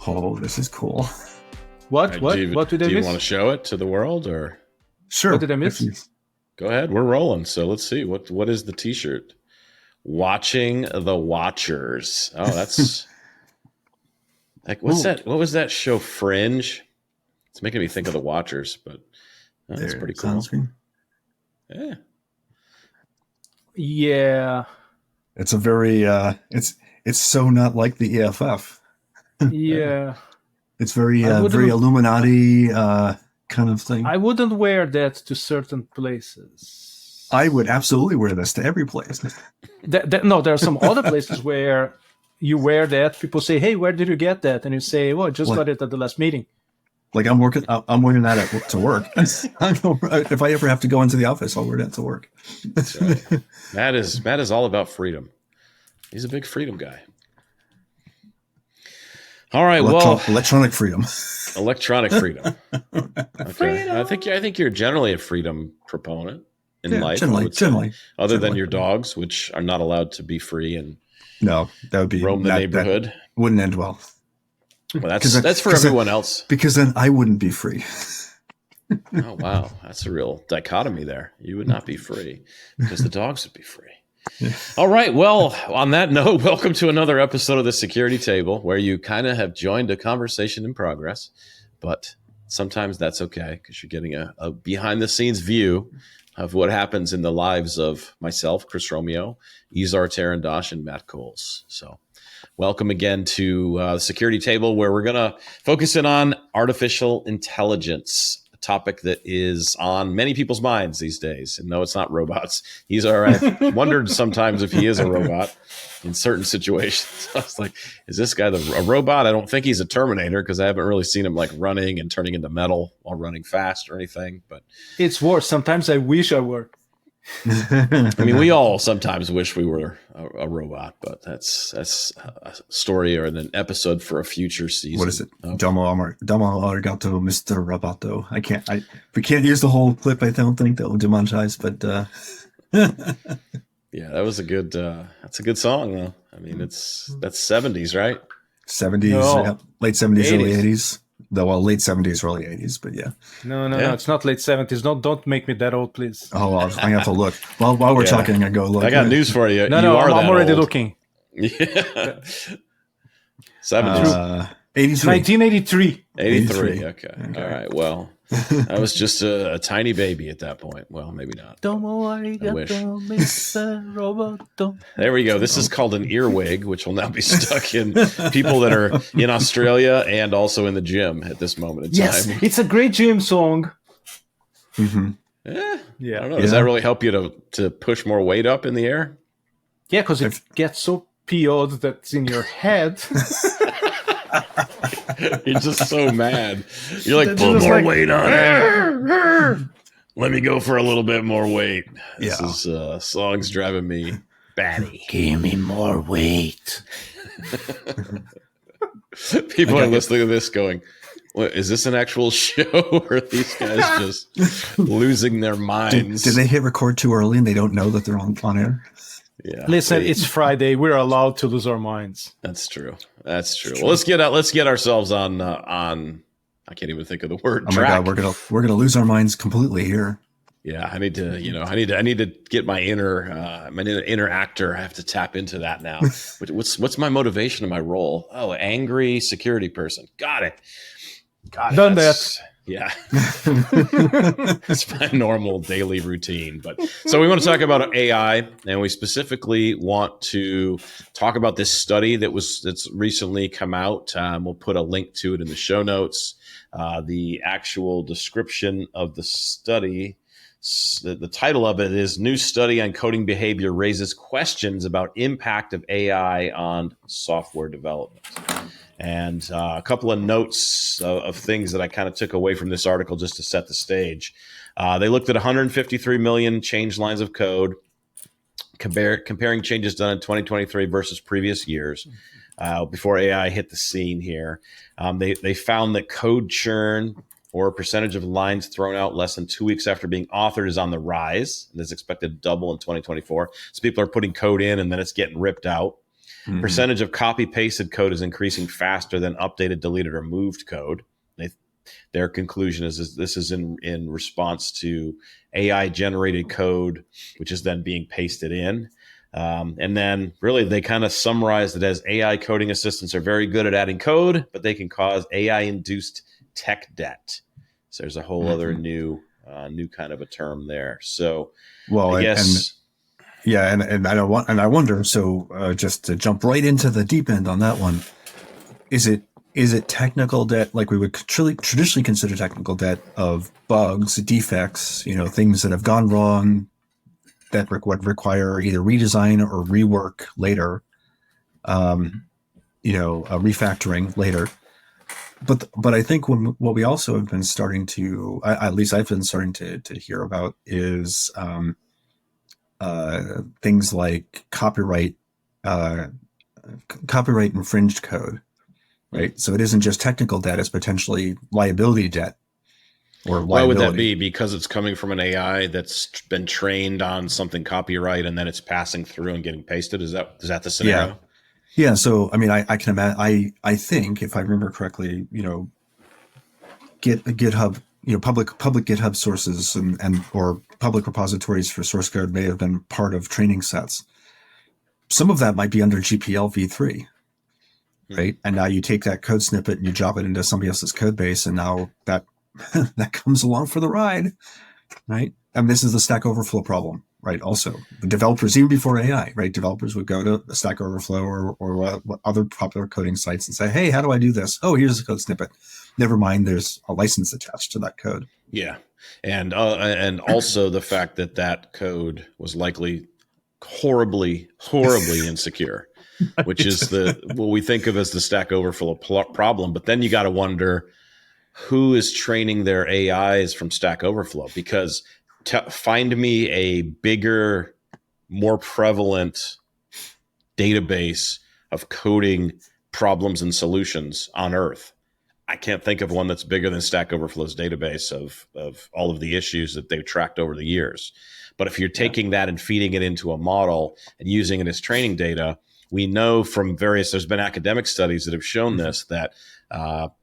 Oh, this is cool. What did I miss? Do you want to show it to the world, or? Sure. What did I miss? Go ahead. We're rolling. So let's see. What is the T-shirt? Watching the Watchers. Oh, that's like what's that? What was that show? Fringe. It's making me think of the Watchers, but that's pretty cool. Yeah. Yeah. It's a very it's so not like the EFF. Yeah. It's very very Illuminati kind of thing. I wouldn't wear that to certain places. I would absolutely wear this to every place. No, there are some other places where you wear that. People say, "Hey, where did you get that?" And you say, "Well, I just got it at the last meeting." Like I'm wearing that to work. If I ever have to go into the office, I'll wear that to work. That's right. Matt is all about freedom. He's a big freedom guy. All right, electronic freedom. Electronic freedom. Okay. Freedom. I think you're generally a freedom proponent in life. Generally, other than your dogs, which are not allowed to be free and no, that would be roam the neighborhood. That wouldn't end well. Well, that's for everyone else. Because then I wouldn't be free. Oh wow, that's a real dichotomy there. You would not be free because the dogs would be free. Yeah. All right. Well, on that note, welcome to another episode of the Security Table, where you kind of have joined a conversation in progress, but sometimes that's okay because you're getting a behind-the-scenes view of what happens in the lives of myself, Chris Romeo, Izar Tarandosh, and Matt Coles. So welcome again to the Security Table, where we're going to focus in on artificial intelligence, a topic that is on many people's minds these days. And no, it's not robots. I've wondered sometimes if he is a robot in certain situations. I was like, is this guy a robot? I don't think he's a Terminator because I haven't really seen him like running and turning into metal while running fast or anything. But it's worse. Sometimes I wish I were. I mean, we all sometimes wish we were a robot, but that's a story or an episode for a future season. What is it? Domo arigato, Mr. Roboto. We can't use the whole clip. I don't think that will demonetize, but yeah, that was that's a good song though. I mean, that's 70s, right? 70s, yeah. Late 70s, 80s. Early 80s. Well, late 70s, early 80s, but yeah. No, it's not late 70s. Don't make me that old, please. Oh, I have to look. While we're talking, I go look. I got news for you. No, I'm already looking. Yeah. 70s. 1983. 83. Okay. All right. Well, I was just a tiny baby at that point. Well, maybe not. I wish. There we go. This is called an earwig, which will now be stuck in people that are in Australia and also in the gym at this moment in time. Yes, it's a great gym song. Mm-hmm. Yeah. I don't know. Does that really help you to push more weight up in the air? Yeah, because it gets so PO'd that's in your head. You're just so mad. You're like, put more weight on it. Let me go for a little bit more weight. This is song's driving me batty. Give me more weight. People are listening to this going, what, is this an actual show or are these guys just losing their minds? Did they hit record too early and they don't know that they're on air? Yeah. Listen, it's Friday. We're allowed to lose our minds. That's true. Well, let's get ourselves on. I can't even think of the word. Oh track. my God, we're gonna lose our minds completely here. Yeah, I need to get my inner actor. I have to tap into that now. What's my motivation and my role? Oh, angry security person. Got it. Done that. Yeah. It's my normal daily routine. But so we want to talk about AI, and we specifically want to talk about this study that's recently come out. We'll put a link to it in the show notes. The actual description of the study, the title of it is New Study on Coding Behavior Raises Questions About Impact of AI on Software Development. And a couple of notes of things that I kind of took away from this article just to set the stage. They looked at 153 million changed lines of code, comparing changes done in 2023 versus previous years before AI hit the scene here. They found that code churn, or a percentage of lines thrown out less than 2 weeks after being authored, is on the rise and is expected to double in 2024. So people are putting code in and then it's getting ripped out. Mhm. Percentage of copy pasted code is increasing faster than updated, deleted, or moved code. Their conclusion is this is in response to AI generated code, which is then being pasted in. And then really they kind of summarize it as AI coding assistants are very good at adding code, but they can cause AI induced tech debt. So there's a whole other new kind of a term there. So Well, I guess. and I wonder. So just to jump right into the deep end on that one, is it technical debt like we would traditionally consider technical debt of bugs, defects, things that have gone wrong that would require either redesign or rework later, refactoring later. But I think what we also have been starting to, at least I've been starting to hear about is things like copyright infringed code, right? So it isn't just technical debt; it's potentially liability debt or liability. Why would that be? Because it's coming from an AI that's been trained on something copyright, and then it's passing through and getting pasted. Is that the scenario? Yeah. So I mean, I can imagine. I think if I remember correctly, GitHub, public GitHub sources and or public repositories for source code may have been part of training sets. Some of that might be under GPL v3, right? And now you take that code snippet and you drop it into somebody else's code base, and now that comes along for the ride, right? And this is the Stack Overflow problem, right? Also, the developers, even before AI, right? Developers would go to Stack Overflow or other popular coding sites and say, "Hey, how do I do this? Oh, here's a code snippet. Never mind, there's a license attached to that code." Yeah, and also the fact that code was likely horribly insecure, which is what we think of as the Stack Overflow problem. But then you got to wonder who is training their AIs from Stack Overflow, because find me a bigger, more prevalent database of coding problems and solutions on Earth. I can't think of one that's bigger than Stack Overflow's database of all of the issues that they've tracked over the years. But if you're taking that and feeding it into a model and using it as training data, we know from there's been academic studies that have shown this, that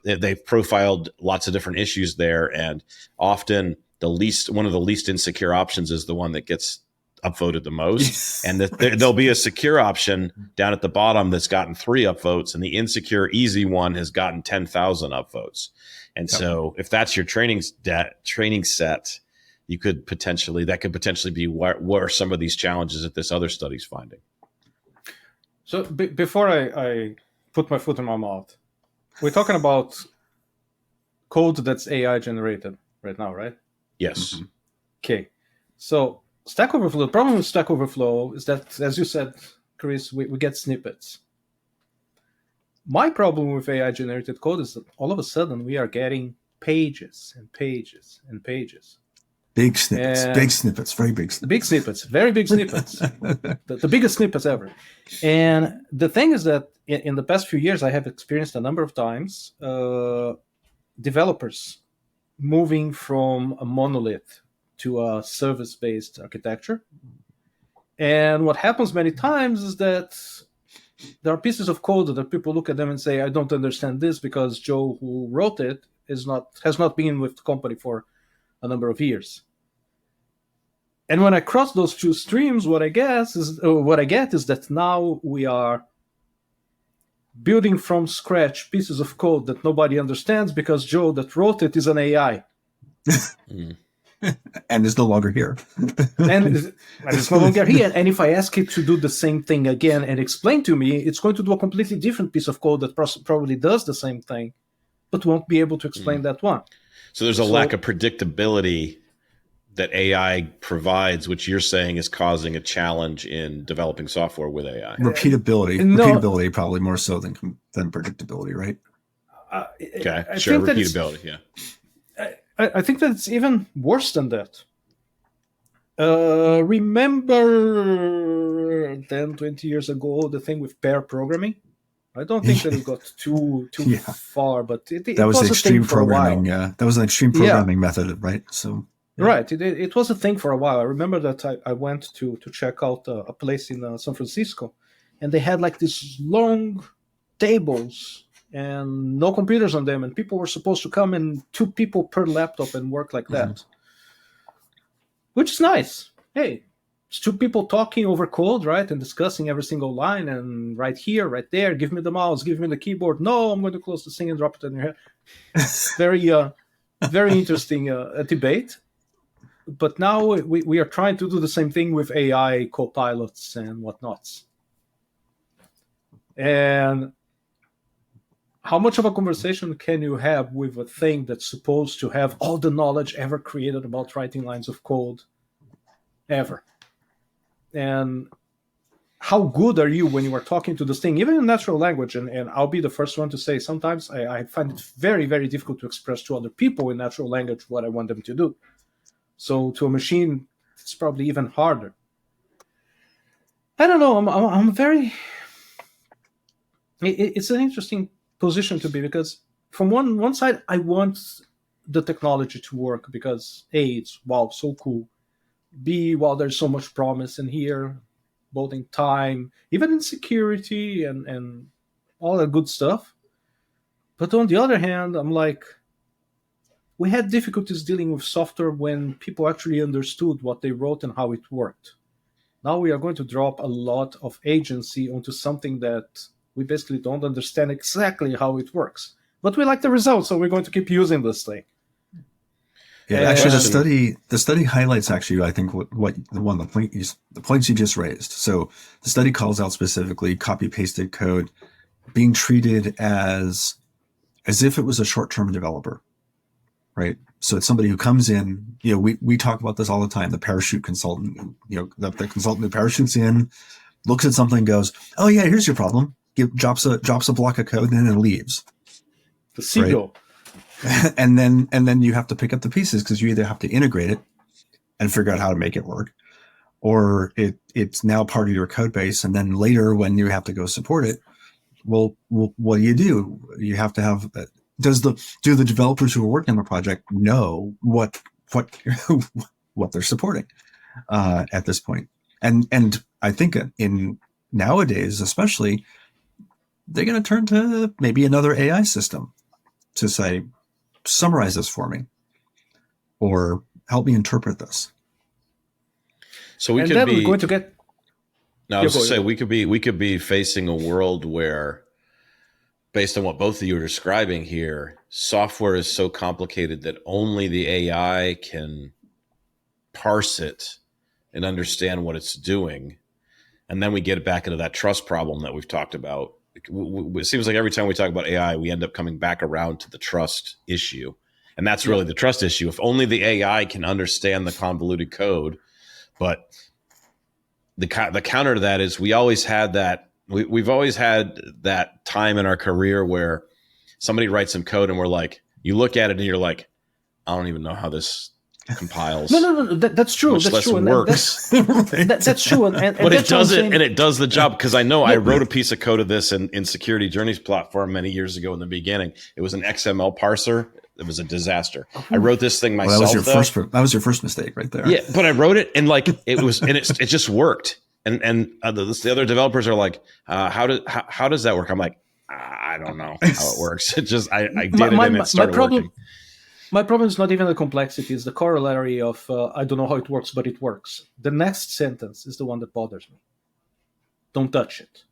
they've profiled lots of different issues there. And often one of the least insecure options is the one that gets upvoted the most. And there'll be a secure option down at the bottom that's gotten 3 upvotes, and the insecure easy one has gotten 10,000 upvotes. And so if that's your training set, that could potentially be where are some of these challenges that this other study's finding. So before I put my foot in my mouth, we're talking about code that's AI generated right now, right? Yes. Mm-hmm. Okay. So Stack Overflow, the problem with Stack Overflow is that, as you said, Chris, we get snippets. My problem with AI generated code is that all of a sudden we are getting pages and pages and pages. Big snippets, very big snippets. Big snippets, very big snippets. the biggest snippets ever. And the thing is that in the past few years, I have experienced a number of times developers moving from a monolith to a service-based architecture. And what happens many times is that there are pieces of code that people look at them and say, "I don't understand this because Joe, who wrote it, has not been with the company for a number of years." And when I cross those two streams, what I get is that now we are building from scratch pieces of code that nobody understands because Joe that wrote it is an AI. And is no longer here. and it's no longer here. And if I ask it to do the same thing again and explain to me, it's going to do a completely different piece of code that probably does the same thing, but won't be able to explain that one. So there's a lack of predictability that AI provides, which you're saying is causing a challenge in developing software with AI. Repeatability probably more so than predictability, right? Okay, sure. Repeatability, yeah. I think that it's even worse than that. Remember 10, 20 years ago, the thing with pair programming? I don't think that it got too far, but it was an extreme programming. Yeah, that was an extreme programming method, right? So right, it was a thing for a while. I remember that I went to check out a place in San Francisco, and they had like these long tables and no computers on them, and people were supposed to come and 2 people per laptop and work like that, which is nice. Hey, it's 2 people talking over code, right, and discussing every single line, and right here, right there, give me the mouse, give me the keyboard. No, I'm going to close the thing and drop it in your head. Very interesting debate. But now we are trying to do the same thing with AI co-pilots and whatnots. And how much of a conversation can you have with a thing that's supposed to have all the knowledge ever created about writing lines of code ever? And how good are you when you are talking to this thing, even in natural language? And I'll be the first one to say, sometimes I find it very, very difficult to express to other people in natural language what I want them to do. So to a machine, it's probably even harder. I don't know. I'm very... It's an interesting position to be, because from one side, I want the technology to work because A, it's wow, so cool. B, well, there's so much promise in here, both in time, even in security and all that good stuff. But on the other hand, I'm like, we had difficulties dealing with software when people actually understood what they wrote and how it worked. Now we are going to drop a lot of agency onto something that we basically don't understand exactly how it works. But we like the results, so we're going to keep using this thing. Yeah, actually, the study highlights actually, I think, the points you just raised. So the study calls out specifically copy pasted code being treated as if it was a short-term developer, right? So it's somebody who comes in. We talk about this all the time. The parachute consultant, the consultant who parachutes in, looks at something, goes, "Oh yeah, here's your problem." Drops a block of code and then leaves. The seagull. Right? and then you have to pick up the pieces, because you either have to integrate it and figure out how to make it work, or it's now part of your code base. And then later, when you have to go support it, well, what do? You have to have. Do the developers who are working on the project know what they're supporting at this point? And I think in nowadays, especially, they're going to turn to maybe another AI system to say, summarize this for me, or help me interpret this. So we and could then be we're going to get. No, I was going to say we could be facing a world where, based on what both of you are describing here, software is so complicated that only the AI can parse it and understand what it's doing. And then we get back into that trust problem that we've talked about. It seems like every time we talk about AI, we end up coming back around to the trust issue. And that's really the trust issue. If only the AI can understand the convoluted code. But the counter to that is we always had that. We've always had that time in our career where somebody writes some code and we're like, you look at it and you're like, I don't even know how this compiles. No. That's true. Much that's less true. works. That's true. And but it that's does it, saying. and it does the job, because I know I wrote a piece of code of this in Security Journeys platform many years ago in the beginning. It was an XML parser. It was a disaster. I wrote this thing myself. Well, that was your first mistake right there. Yeah, but I wrote it and it just worked. And the other developers are like, how does that work? I'm like, I don't know how it works. It just I did it and it started working. My problem is not even the complexity; it's the corollary of I don't know how it works, but it works. The next sentence is the one that bothers me. Don't touch it.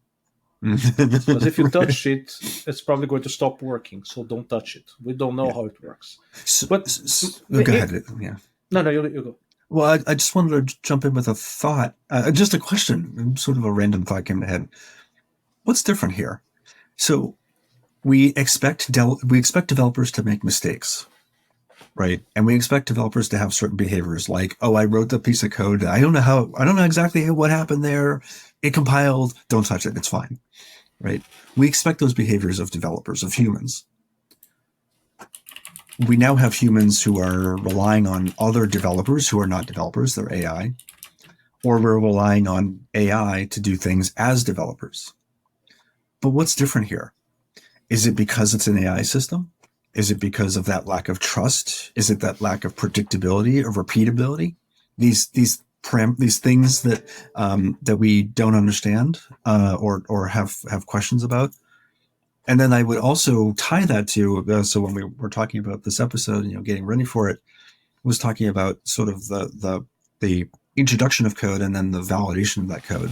Because if you touch it, it's probably going to stop working. So don't touch it. We don't know how it works. Go ahead. Yeah. No, you go. Well, I just wanted to jump in with a thought, just a question, sort of a random thought came to head. What's different here? So we expect developers to make mistakes, right? And we expect developers to have certain behaviors, like, oh, I wrote the piece of code. I don't know exactly what happened there. It compiled. Don't touch it. It's fine, right? We expect those behaviors of developers, of humans. We now have humans who are relying on other developers who are not developers, they're AI, or we're relying on AI to do things as developers. But what's different here? Is it because it's an AI system? Is it because of that lack of trust? Is it that lack of predictability or repeatability? These these things that that we don't understand or have questions about. And then I would also tie that to so when we were talking about this episode, getting ready for it, was talking about sort of the introduction of code and then the validation of that code.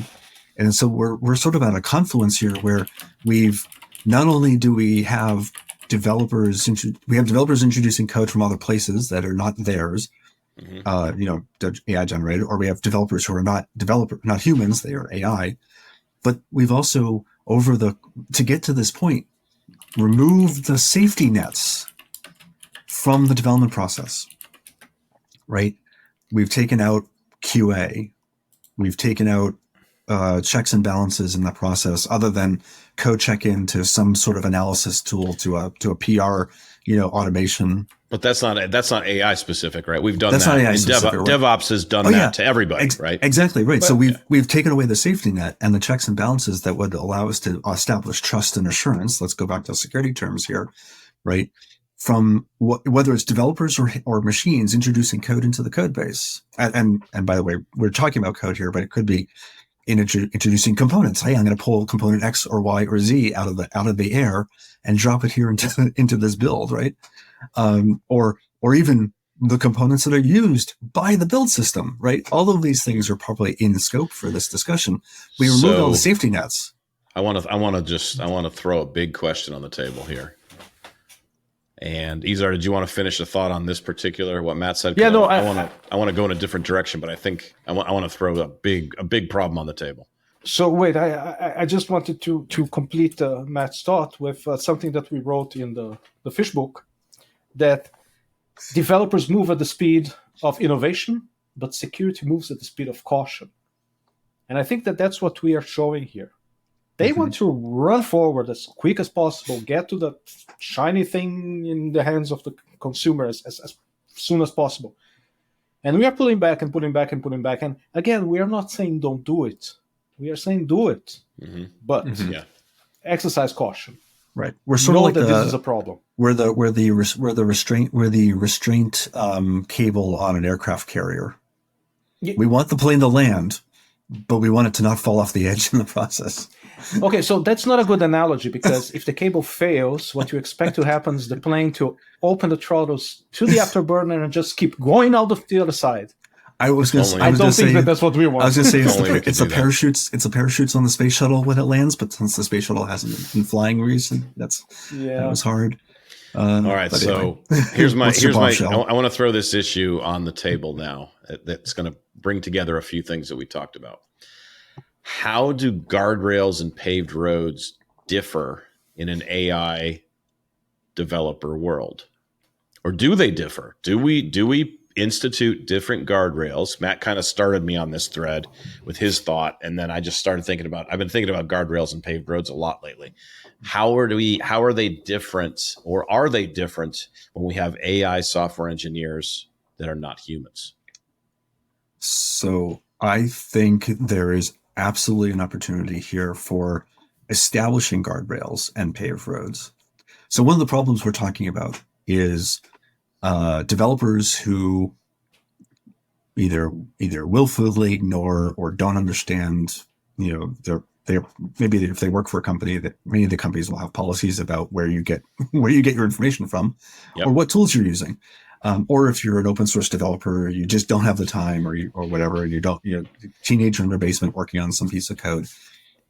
And so we're sort of at a confluence here where we've not only do we have developers introducing code from other places that are not theirs, AI generated, or we have developers who are not humans, they are AI. But we've also to get to this point, remove the safety nets from the development process, right? We've taken out QA. We've taken out checks and balances in the process, other than code check-in to some sort of analysis tool to a PR, automation. But that's not AI specific, right? We've done that's that. Not AI specific, right? DevOps has done that to everybody, right? Exactly right. But, so we've taken away the safety net and the checks and balances that would allow us to establish trust and assurance. Let's go back to security terms here, right? From whether it's developers or machines introducing code into the code base. And by the way, we're talking about code here, but it could be introducing components. Hey, I'm going to pull component X or Y or Z out of the air and drop it here into this build, right? Or even the components that are used by the build system, right? All of these things are probably in scope for this discussion. We remove all the safety nets. I want to throw a big question on the table here. And Izar, did you want to finish a thought on this particular what Matt said? Yeah, no, I want to go in a different direction, but I think I want to throw a big problem on the table. So wait, I just wanted to complete Matt's thought with something that we wrote in the fish book, that developers move at the speed of innovation, but security moves at the speed of caution. And I think that's what we are showing here. They want to run forward as quick as possible, get to the shiny thing in the hands of the consumer as soon as possible. And we are pulling back and pulling back and pulling back. And again, we are not saying don't do it. We are saying do it, but exercise caution. Right. We're sort of like this is a problem. We're the restraint cable on an aircraft carrier. We want the plane to land, but we want it to not fall off the edge in the process. Okay, so that's not a good analogy, because if the cable fails, what you expect to happen is the plane to open the throttles to the afterburner and just keep going out of the other side. I don't think that's what we want. I was going to say it's the parachutes. It's the parachutes on the space shuttle when it lands, but since the space shuttle hasn't been flying recently, that was hard. All right, so anyway. here's my. I want to throw this issue on the table now. That's going to bring together a few things that we talked about. How do guardrails and paved roads differ in an AI developer world, or do they differ? Do we institute different guardrails? Matt kind of started me on this thread with his thought, and then I just started thinking about. I've been thinking about guardrails and paved roads a lot lately. How are they different, or are they different when we have AI software engineers that are not humans? So I think there is absolutely an opportunity here for establishing guardrails and paved roads. So one of the problems we're talking about is developers who either willfully ignore or don't understand, maybe if they work for a company, that many of the companies will have policies about where you get your information from, or what tools you're using. Or if you're an open source developer, you just don't have the time or whatever, and you're teenager in their basement working on some piece of code,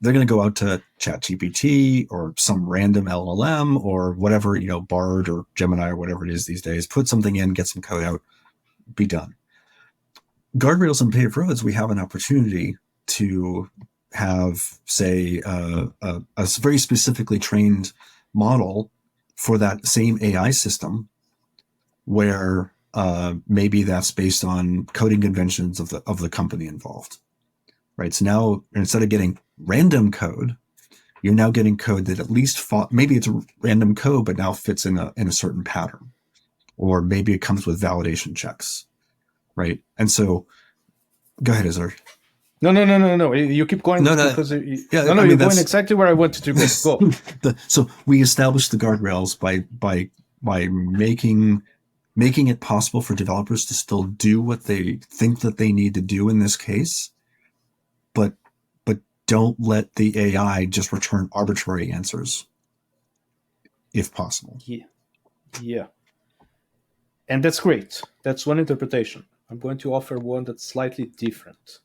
they're going to go out to ChatGPT or some random LLM or whatever, Bard or Gemini or whatever it is these days, put something in, get some code out, be done. Guardrails and paved roads, we have an opportunity to have, say, a very specifically trained model for that same AI system, where maybe that's based on coding conventions of the company involved, right? So now instead of getting random code, you're now getting code that at least maybe it's a random code, but now fits in a certain pattern, or maybe it comes with validation checks, right? And so, go ahead, Izar. No. You keep going because you're going exactly where I wanted to go. So we established the guardrails by making making it possible for developers to still do what they think that they need to do in this case, but don't let the AI just return arbitrary answers, if possible. Yeah. And that's great. That's one interpretation. I'm going to offer one that's slightly different.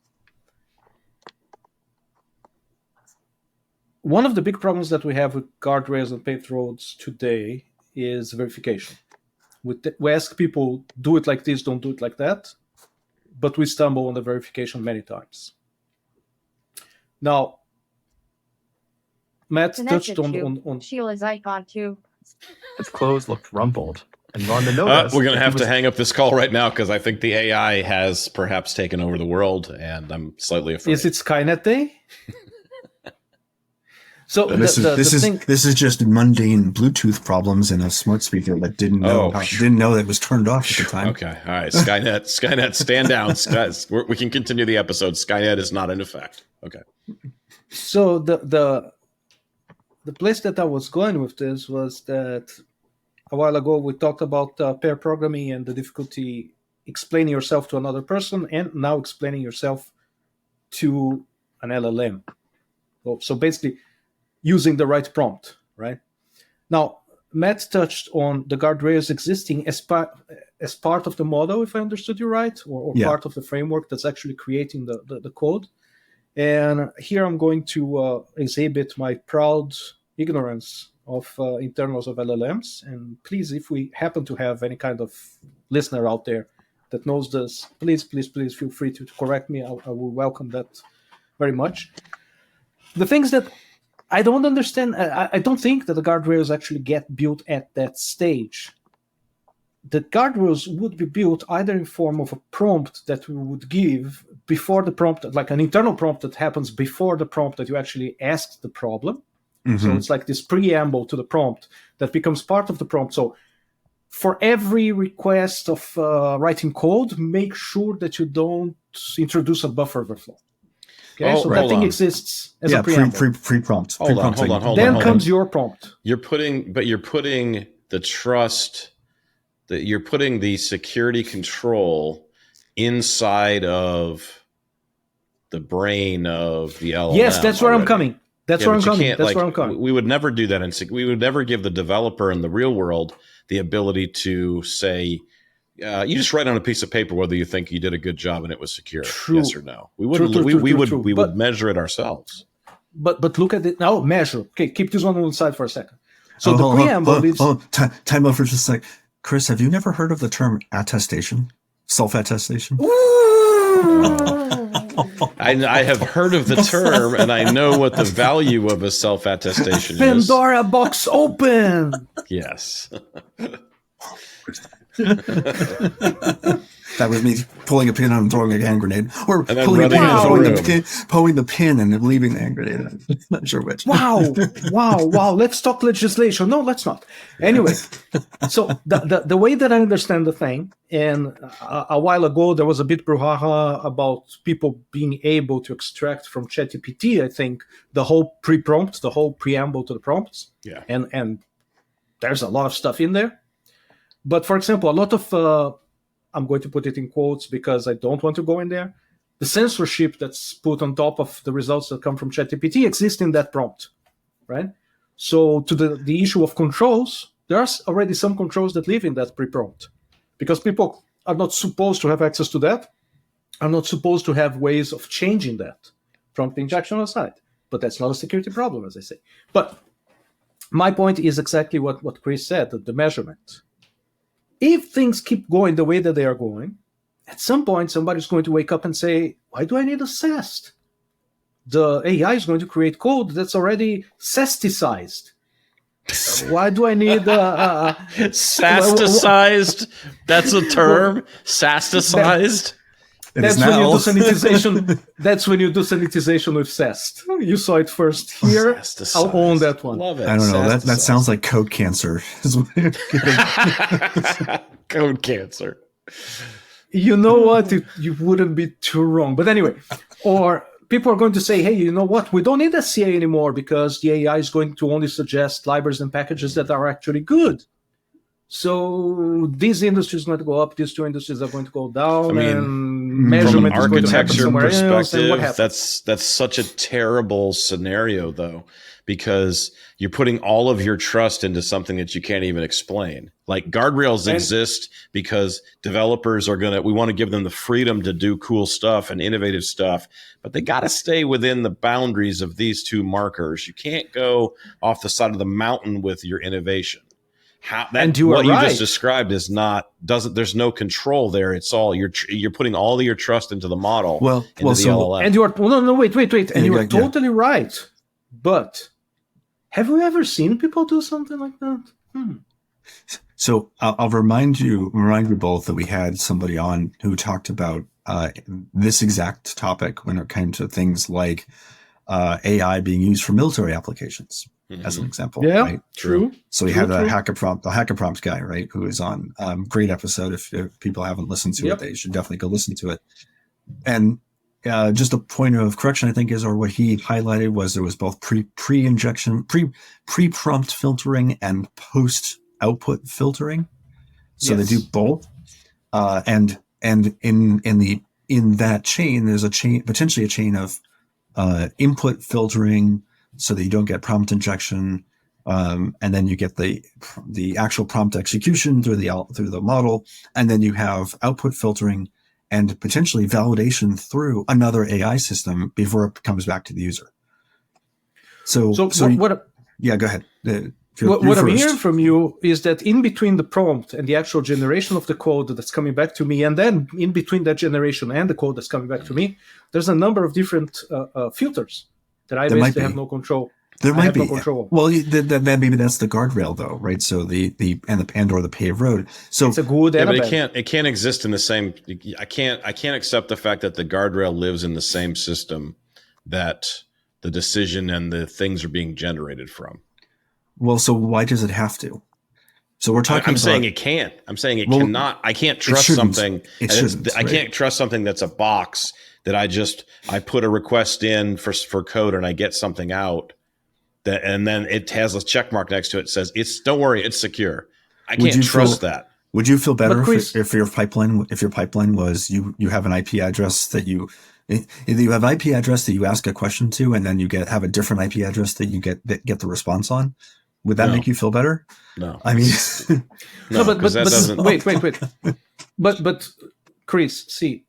One of the big problems that we have with guardrails and paved roads today is verification. We ask people, do it like this, don't do it like that, but we stumble on the verification many times. Now, Matt touched on Sheila's icon too. His clothes looked rumpled. And Rhonda noticed. We're going to have to hang up this call right now because I think the AI has perhaps taken over the world, and I'm slightly afraid. Is it Skynet Day? So this is just mundane Bluetooth problems in a smart speaker that didn't know that it was turned off at the time. Okay, all right, Skynet, stand down. We can continue the episode. Skynet is not in effect. Okay. So the place that I was going with this was that a while ago we talked about pair programming and the difficulty explaining yourself to another person, and now explaining yourself to an LLM. So basically, using the right prompt, right? Now, Matt touched on the guardrails existing as part of the model, if I understood you right, or part of the framework that's actually creating the code. And here I'm going to exhibit my proud ignorance of internals of LLMs. And please, if we happen to have any kind of listener out there that knows this, please feel free to correct me. I will welcome that very much. The things that I don't understand, I don't think that the guardrails actually get built at that stage. The guardrails would be built either in form of a prompt that we would give before the prompt, like an internal prompt that happens before the prompt that you actually asked the problem. Mm-hmm. So it's like this preamble to the prompt that becomes part of the prompt. So for every request of writing code, make sure that you don't introduce a buffer overflow. Okay, so that thing exists as a preamble. Pre-prompt. Hold on. Then comes your prompt. You're putting the trust, that you're putting the security control inside of the brain of the LLM. Yes, that's where I'm coming. That's where I'm coming. We would never do that. We would never give the developer in the real world the ability to say, you just write on a piece of paper whether you think you did a good job and it was secure. True. Yes or no. We wouldn't. We would measure it ourselves. But look at it now. Measure. Okay, keep this one on the side for a second. So the preamble is. Time out for just a sec. Chris, have you never heard of the term attestation? Self-attestation? I have heard of the term, and I know what the value of a self-attestation is. Pandora box open. Yes. That was me pulling a pin and throwing a hand grenade, or pulling the pin and leaving the hand grenade. I'm not sure which. Wow! Let's talk legislation. No, let's not. Anyway, so the way that I understand the thing, and a while ago there was a bit brouhaha about people being able to extract from ChatGPT, I think, the whole pre-prompt, the whole preamble to the prompts. Yeah. And there's a lot of stuff in there. But for example, a lot of, I'm going to put it in quotes because I don't want to go in there, the censorship that's put on top of the results that come from ChatGPT exists in that prompt, right? So to the issue of controls, there are already some controls that live in that pre-prompt because people are not supposed to have access to that, are not supposed to have ways of changing that from the injection aside. But that's not a security problem, as I say. But my point is exactly what Chris said, the measurement. If things keep going the way that they are going, at some point somebody's going to wake up and say, why do I need a SAST? The AI is going to create code that's already SASTicized. Why do I need SASTicized? That's a term? SASTicized? That's when you do sanitization. That's when you do sanitization with SAST. You saw it first here. I'll own that one. Love it. I don't know. That sounds like code cancer. Code cancer. You know what? You wouldn't be too wrong. But anyway, or people are going to say, hey, you know what? We don't need SCA anymore because the AI is going to only suggest libraries and packages that are actually good. So these industries are going to go up, these two industries are going to go down, I mean, and from measurement an is going to happen architecture somewhere else. And what perspective, happens? that's such a terrible scenario, though, because you're putting all of your trust into something that you can't even explain. Like guardrails And- exist because developers we want to give them the freedom to do cool stuff and innovative stuff, but they got to stay within the boundaries of these two markers. You can't go off the side of the mountain with your innovation. And you what are you right. just described is there's no control there. It's all you're putting all of your trust into the model, into the LLM. And you are wait. And you are Yeah. totally right. But have you ever seen people do something like that? So I'll remind you both that we had somebody on who talked about this exact topic when it came to things like AI being used for military applications, as an example. Yeah, right? true. So we had the hacker prompt guy, right, who is on. Great episode. If people haven't listened to it, they should definitely go listen to it. And just a point of correction, I think, is, or what he highlighted was there was both pre-prompt filtering and post-output filtering. So they do both. And in that chain, there's potentially a chain of input filtering, so that you don't get prompt injection, and then you get the actual prompt execution through the model, and then you have output filtering and potentially validation through another AI system before it comes back to the user. So yeah, go ahead. What I'm hearing from you is that in between the prompt and the actual generation of the code that's coming back to me, and then in between that generation and the code that's coming back to me, there's a number of different filters that I basically have no control. There might be. No control. Well, then maybe that's the guardrail, though, right? So the or the paved road. So it's a good and but a bad. it can't exist in the same. I can't accept the fact that the guardrail lives in the same system that the decision and the things are being generated from. Well, so why does it have to? So we're talking. I'm saying it can't. I'm saying it cannot. I can't trust something. It shouldn't. I can't trust something that's a box that I put a request in for code and I get something out. And then it has a check mark next to it that says don't worry, it's secure. I can't trust that. Would you feel better if your pipeline was you have an IP address that you have an IP address that you ask a question to, and then you have a different IP address that you get the response on? Would that make you feel better? No. I mean, but wait. But Chris, see,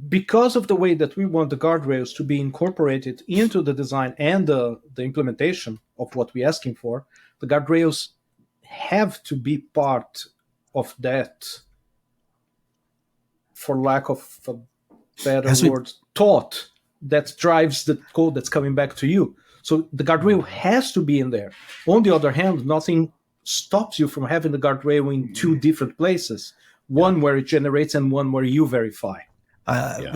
because of the way that we want the guardrails to be incorporated into the design and the implementation of what we're asking for, the guardrails have to be part of that, for lack of a better word, thought that drives the code that's coming back to you. So the guardrail has to be in there. On the other hand, nothing stops you from having the guardrail in two different places, one where it generates and one where you verify.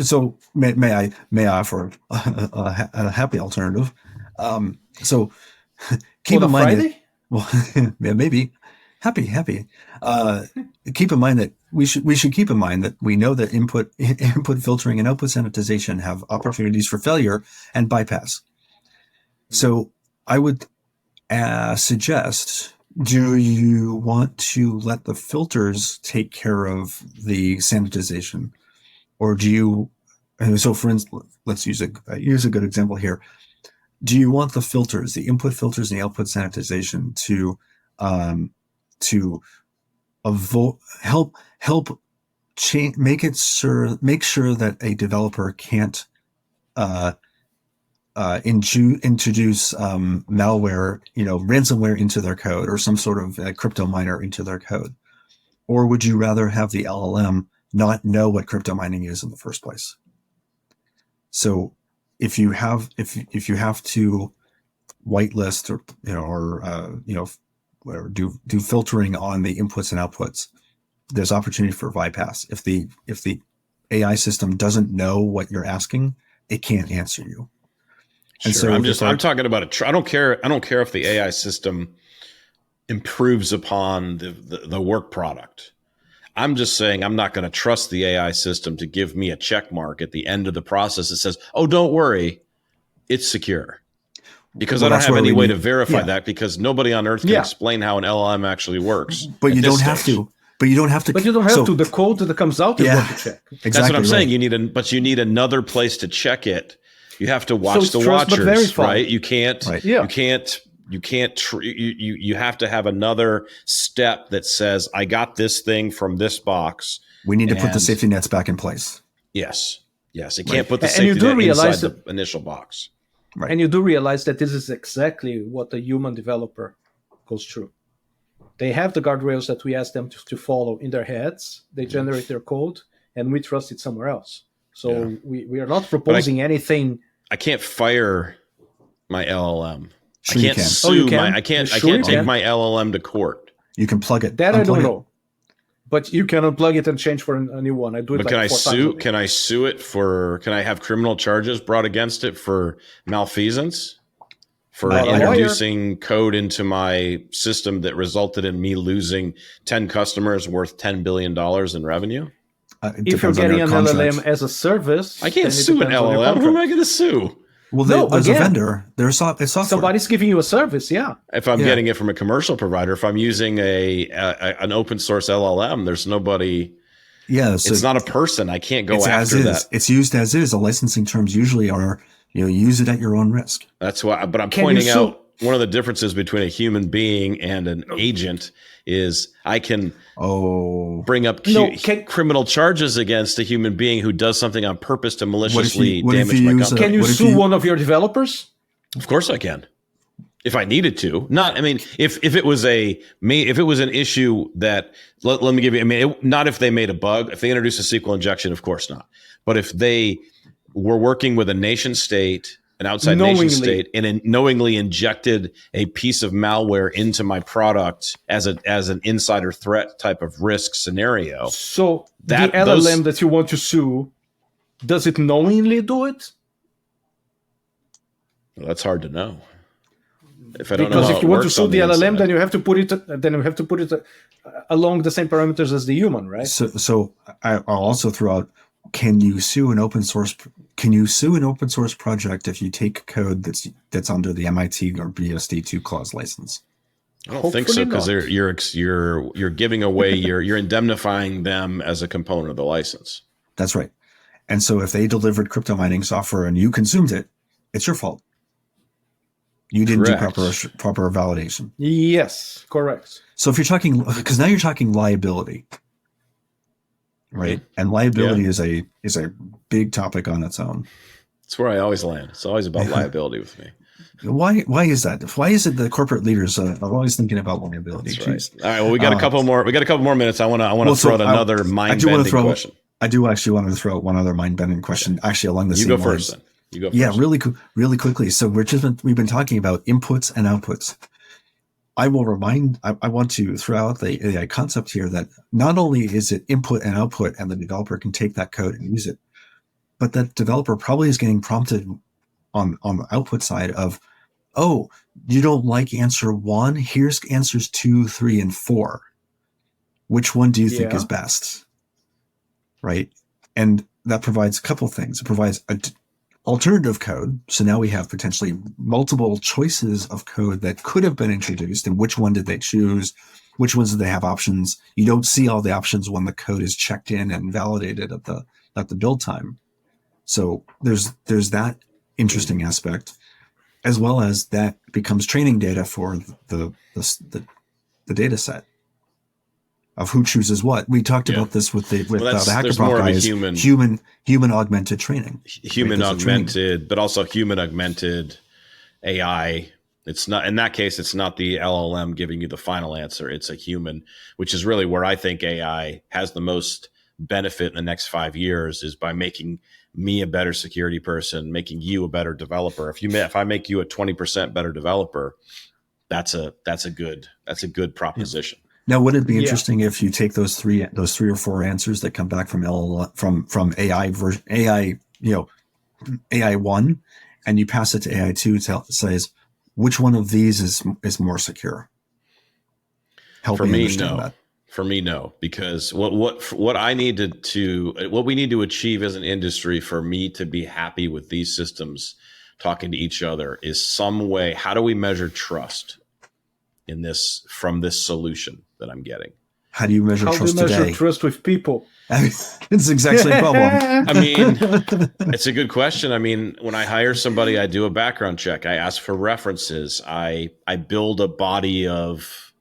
So may I offer a happy alternative? So keep in mind Friday? Maybe happy. Keep in mind that we should keep in mind that we know that input filtering and output sanitization have opportunities for failure and bypass. So I would suggest, do you want to let the filters take care of the sanitization? Or do you, so for instance, let's use a good example here. Do you want the filters, the input filters and the output sanitization to help change, make sure that a developer can't introduce malware, ransomware into their code, or some sort of crypto miner into their code? Or would you rather have the LLM not know what crypto mining is in the first place? So if you have to whitelist or do filtering on the inputs and outputs, there's opportunity for bypass. If the AI system doesn't know what you're asking, it can't answer you. And sure. so I'm talking about I don't care if the AI system improves upon the work product. I'm just saying I'm not going to trust the AI system to give me a check mark at the end of the process that says, "Oh, don't worry, it's secure." Because Well, I don't that's have where any we way need- to verify yeah. that, because nobody on earth can Yeah. explain how an LLM actually works. But at you this don't have stage. to. But you don't have to. But you don't have so, to. The code that comes out is Yeah. what to check. Exactly. That's what I'm saying. right. You need another place to check it. You have to watch it's the trust but watchers, verify. right? You can't. Right. Yeah. You can't. You have to have another step that says, "I got this thing from this box." We need to put the And- safety nets back in place. Yes. It can't put the And you safety do net realize inside the initial box. Right. And you do realize that this is exactly what a human developer goes through. They have the guardrails that we ask them to follow in their heads. They generate their code, and we trust it somewhere else. So we are not proposing anything. I can't fire my LLM. Sure I you can't can. sue Oh, you can? my. I can't. You I sure can't you take can? my LLM to court. You can plug it. That I unplug don't it. know. But you can unplug it and change for a new one. I do it But like can I 4 times a sue? day. Can I sue it for? Can I have criminal charges brought against it for malfeasance? For Not a lawyer. introducing code into my system that resulted in me losing 10 customers worth $10 billion in revenue? It If you're depends on your getting an contract. LLM as a service, I can't then it sue an depends on your LLM. Who am contract. I going to sue? Well, No, there's a again, vendor. There's software. Somebody's giving you a service, yeah. If I'm Yeah. getting it from a commercial provider, if I'm using an open source LLM, there's nobody. Yeah, so It's not a person. I can't go it's as after is. that. It's used as is. The licensing terms usually are, use it at your own risk. That's why. But I'm Can you pointing sue- out one of the differences between a human being and an agent is I can Oh, bring up criminal charges against a human being who does something on purpose to maliciously what if damage you my use company. Can you What if sue you- one of your developers? Of course I can. If I needed to. Not, I mean, if it was an issue that, let me give you, I mean, not if they made a bug. If they introduced a SQL injection, of course not. But if they were working with a nation state, an outside Knowingly. nation state, and knowingly injected a piece of malware into my product as an insider threat type of risk scenario. So That- the LLM that you want to sue, does it knowingly do it? Well, that's hard to know. If I don't know Because how if it you want to works sue on the LLM, inside. then you have to put it along the same parameters as the human, right? so I'll also throw out: Can you sue an open source? Can you sue an open source project if you take code that's under the MIT or BSD2 clause license? I don't think so, because Hopefully you're giving away you're indemnifying them as a component of the license. That's right. And so if they delivered crypto mining software and you consumed it, it's your fault. You didn't Correct. do proper validation. Yes, correct. So if you're talking, because now you're talking liability, right? And liability is a big topic on its own. That's where I always land. It's always about liability with me. Why is that? Why is it the corporate leaders are always thinking about liability? That's right. Jeez. All right. Well, we got a couple more. We got a couple more minutes. I want to throw out another mind-bending question. I do actually want to throw out one other mind-bending question, actually along the same lines. You go first, then. You go first. Yeah, really quickly. So we've been talking about inputs and outputs. I want to throw out the AI concept here that not only is it input and output, and the developer can take that code and use it, but that developer probably is getting prompted on the output side of, oh, you don't like answer 1? Here's answers 2, 3, and 4. Which one do you think is best? Right? And that provides a couple things. It provides alternative code. So now we have potentially multiple choices of code that could have been introduced, and which one did they choose? Which ones do they have options? You don't see all the options when the code is checked in and validated at the build time. So there's that interesting aspect, as well as that becomes training data for the data set of who chooses what. We talked about this with the HackerProp guys. Human augmented training, human augmented, but also human augmented AI. It's not, in that case, it's not the LLM giving you the final answer. It's a human, which is really where I think AI has the most benefit in the next 5 years, is by making me a better security person, making you a better developer. If I make you a 20% better developer, that's a good proposition. Now, would it be interesting if you take those three or four answers that come back from from AI version AI 1, and you pass it to AI 2, it says which one of these is more secure? Help me understand that. For me, no, because what I need what we need to achieve as an industry for me to be happy with these systems talking to each other is some way, how do we measure trust in this, from this solution that I'm getting? How do you measure How do you trust measure today? trust with people? It's the exact same problem. I mean, it's a good question. I mean, when I hire somebody, I do a background check. I ask for references. I build a body of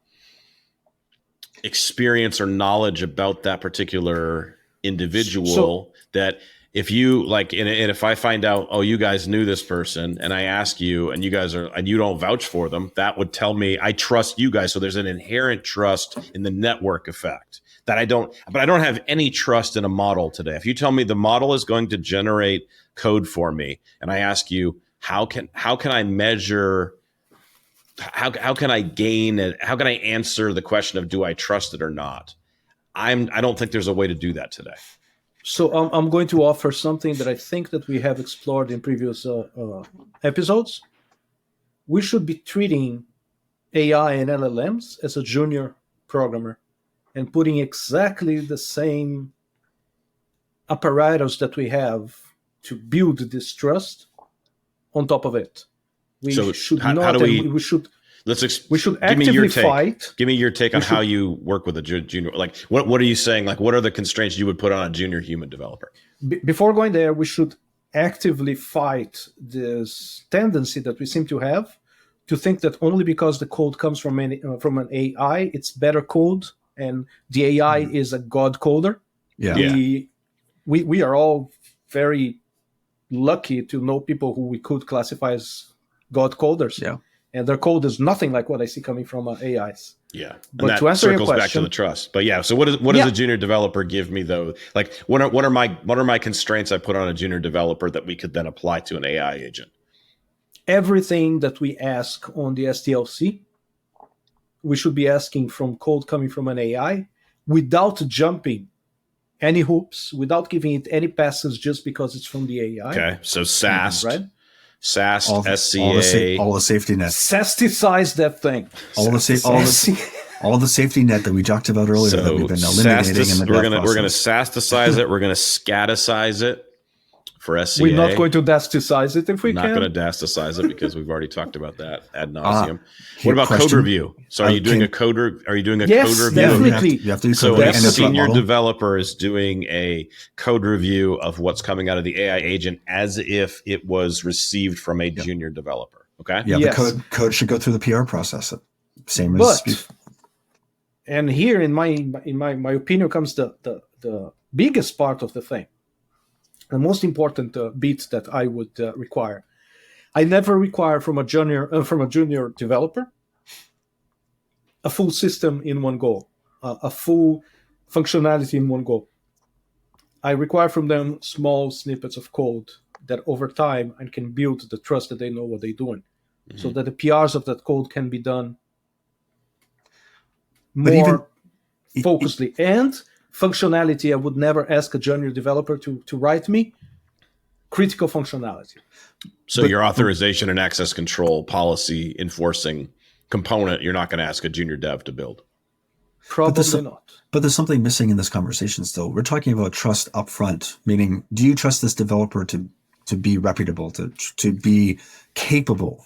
experience or knowledge about that particular individual, that if you like, and if I find out, oh, you guys knew this person, and I ask you, and you guys are, and you don't vouch for them, that would tell me I trust you guys. So there's an inherent trust in the network effect that I don't have any trust in a model today. If you tell me the model is going to generate code for me, and I ask you, how can I measure, how can I gain it? How can I answer the question of, do I trust it or not? I don't think there's a way to do that today. So I'm going to offer something that I think that we have explored in previous episodes. We should be treating AI and LLMs as a junior programmer and putting exactly the same apparatus that we have to build this trust on top of it. We should actively fight. Give me your take on how you work with a junior. Like, what are you saying? Like, what are the constraints you would put on a junior human developer? Before going there, we should actively fight this tendency that we seem to have to think that only because the code comes from an AI, it's better code, and the AI is a god coder. Yeah. We are all very lucky to know people who we could classify as god coders. Yeah. And their code is nothing like what I see coming from AIs. Yeah, but and that to answer your circles question, back to the trust. But yeah, so what does a junior developer give me though? Like, what are my constraints I put on a junior developer that we could then apply to an AI agent? Everything that we ask on the SDLC, we should be asking from code coming from an AI without jumping any hoops, without giving it any passes just because it's from the AI. Okay, so SAST, right? SAST, SCA, all the safety nets. SASTicize that thing. All the safety net that we talked about earlier that we've been eliminating in the we're gonna SASTicize it. We're gonna scaticize it for SCA. We're not going to dasticize it if we can. Not going to dasticize it because we've already talked about that ad nauseum. What about code review? So are you doing a code review? Yes, definitely. You have to do so code a senior developer is doing a code review of what's coming out of the AI agent as if it was received from a junior developer. Okay. Yeah, the code should go through the PR process. Same as. And here, in my opinion, comes the biggest part of the thing. The most important bit that I would require. I never require from a junior developer a full system in one go, a full functionality in one go. I require from them small snippets of code that over time I can build the trust that they know what they're doing, so that the PRs of that code can be done more focusedly. And functionality, I would never ask a junior developer to write me critical functionality. So your authorization and access control policy enforcing component, you're not going to ask a junior dev to build. Probably not. But there's something missing in this conversation still. We're talking about trust upfront, meaning, do you trust this developer to be reputable, to be capable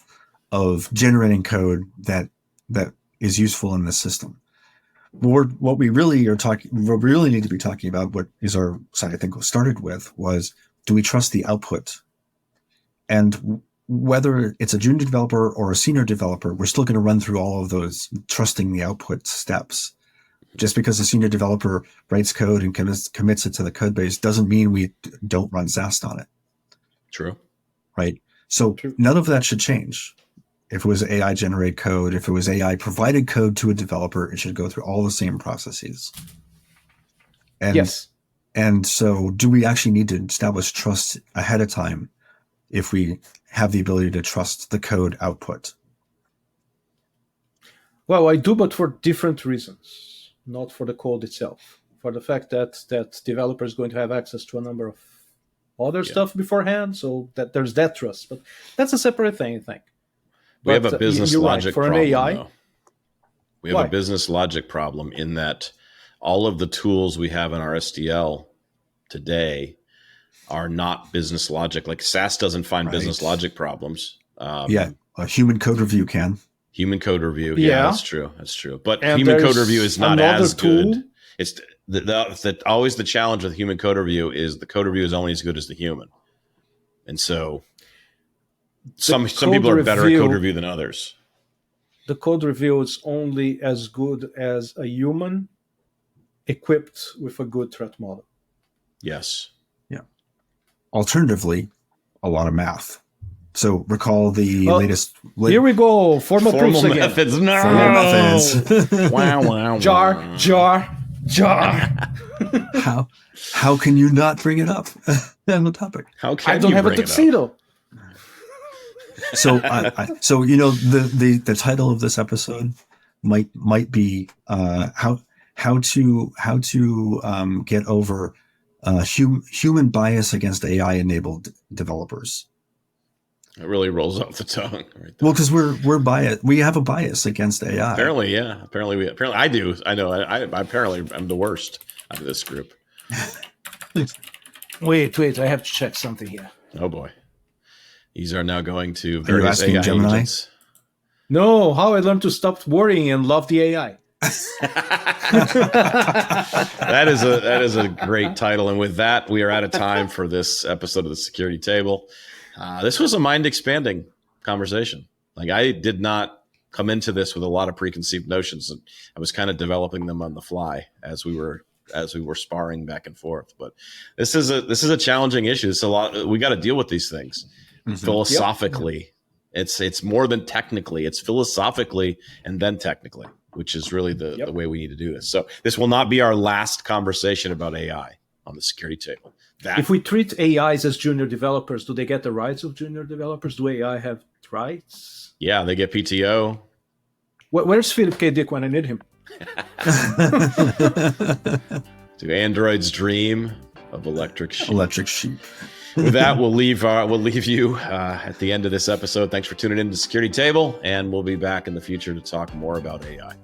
of generating code that is useful in the system? What we really need to be talking about, what is our side, I think, started with, was, do we trust the output? And whether it's a junior developer or a senior developer, we're still going to run through all of those trusting the output steps. Just because a senior developer writes code and commits it to the code base doesn't mean we don't run SAST on it. True. Right? So none of that should change. If it was AI generated code, if it was AI provided code to a developer, it should go through all the same processes. And, yes. And so do we actually need to establish trust ahead of time if we have the ability to trust the code output? Well, I do, but for different reasons, not for the code itself. For the fact that developer is going to have access to a number of other stuff beforehand, so that there's that trust. But that's a separate thing, I think. We have a business logic problem. An AI, though. We have a business logic problem in that all of the tools we have in our SDL today are not business logic. Like SAST doesn't find Right. business logic problems. A human code review can. Human code review. Yeah. Yeah, that's true. That's true. But And human code there's review is not another as tool. good. It's always the challenge with human code review is the code review is only as good as the human. And so some people are better at code review than others. The code review is only as good as a human equipped with a good threat model. Yes. Alternatively, a lot of math. So recall the Well, latest Here we go. Formal proofs again. methods. No. formal methods. Wow. Jar. How can you not bring it up on the topic? How can I don't you have a bring it up? tuxedo. So, the title of this episode might be how to get over human bias against AI enabled developers. It really rolls off the tongue. Right there. Well, because we're biased. We have a bias against AI. Apparently, yeah. Apparently I do. I know. I apparently I'm the worst out of this group. Wait. I have to check something here. Oh boy. These are now going to Are you various asking AI Gemini? agents. No, how I learned to stop worrying and love the AI. That is a great title. And with that, we are out of time for this episode of the Security Table. This was a mind-expanding conversation. Like, I did not come into this with a lot of preconceived notions, and I was kind of developing them on the fly as we were sparring back and forth. But this is a challenging issue. It's a lot. We got to deal with these things philosophically. Yep. It's more than technically. It's philosophically and then technically, which is really the way we need to do this. So this will not be our last conversation about AI on the Security Table. If we treat AIs as junior developers, do they get the rights of junior developers? Do AI have rights? Yeah, they get PTO. Where's Philip K. Dick when I need him? To Android's dream of electric sheep. Electric sheep. With that, we'll leave you at the end of this episode. Thanks for tuning in to Security Table, and we'll be back in the future to talk more about AI.